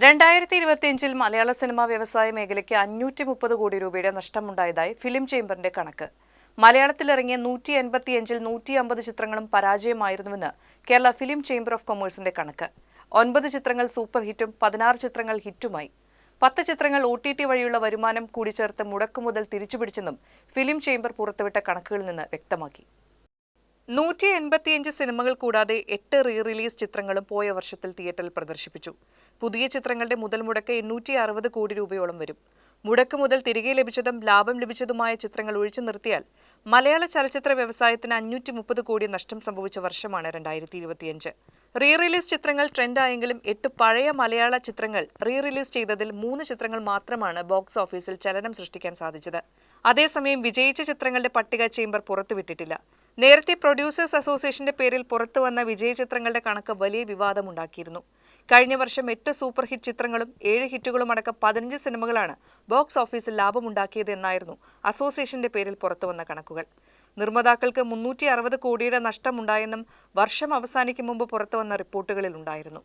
2025 മലയാള cinema വ്യവസായ മേഖലയ്ക്ക് 530 കോടി രൂപയുടെ നഷ്ടമുണ്ടായതായി ഫിലിം ചേംബറിന്റെ കണക്ക്. മലയാളത്തിലിറങ്ങിയ 185-ൽ 150 ചിത്രങ്ങളും പരാജയമായിരുന്നുവെന്ന് കേരള ഫിലിം ചേംബർ ഓഫ് കൊമേഴ്സിന്റെ കണക്ക്. 9 ചിത്രങ്ങൾ സൂപ്പർ ഹിറ്റും 16 ചിത്രങ്ങൾ ഹിറ്റുമായി. 10 ചിത്രങ്ങൾ OTT വഴിയുള്ള വരുമാനം കൂടി ചേർത്ത് മുടക്കുമുതൽ തിരിച്ചുപിടിച്ചെന്നും ഫിലിം ചേംബർ പുറത്തുവിട്ട കണക്കുകളിൽ നിന്ന് വ്യക്തമാക്കി. 185 സിനിമകൾ കൂടാതെ 8 റീ-റിലീസ് ചിത്രങ്ങളും പോയ വർഷത്തിൽ തിയേറ്ററിൽ പ്രദർശിപ്പിച്ചു. പുതിയ ചിത്രങ്ങളുടെ മുതൽ മുടക്ക് 860 കോടി രൂപയോളം വരും. മുടക്ക് മുതൽ തിരികെ ലഭിച്ചതും ലാഭം ലഭിച്ചതുമായ ചിത്രങ്ങൾ ഒഴിച്ചു നിർത്തിയാൽ മലയാള ചലച്ചിത്ര വ്യവസായത്തിന് 530 കോടി നഷ്ടം സംഭവിച്ച വർഷമാണ് 2025. റീ-റിലീസ് ചിത്രങ്ങൾ ട്രെൻഡായെങ്കിലും 8 പഴയ മലയാള ചിത്രങ്ങൾ റീ-റിലീസ് ചെയ്തതിൽ 3 ചിത്രങ്ങൾ മാത്രമാണ് ബോക്സ് ഓഫീസിൽ ചലനം സൃഷ്ടിക്കാൻ സാധിച്ചത്. അതേസമയം വിജയിച്ച ചിത്രങ്ങളുടെ പട്ടിക ചേംബർ പുറത്തുവിട്ടിട്ടില്ല. നേരത്തെ പ്രൊഡ്യൂസേഴ്സ് അസോസിയേഷന്റെ പേരിൽ പുറത്തുവന്ന വിജയ ചിത്രങ്ങളുടെ കണക്ക് വലിയ വിവാദമുണ്ടാക്കിയിരുന്നു. കഴിഞ്ഞ വർഷം 8 സൂപ്പർ ഹിറ്റ് ചിത്രങ്ങളും 7 ഹിറ്റുകളും അടക്കം 15 സിനിമകളാണ് ബോക്സ് ഓഫീസിൽ ലാഭമുണ്ടാക്കിയത് എന്നായിരുന്നു അസോസിയേഷന്റെ പേരിൽ പുറത്തുവന്ന കണക്കുകൾ. നിർമ്മാതാക്കൾക്ക് 360 കോടിയുടെ നഷ്ടമുണ്ടായെന്നും വർഷം അവസാനിക്കും മുമ്പ് പുറത്തുവന്ന റിപ്പോർട്ടുകളിൽ ഉണ്ടായിരുന്നു.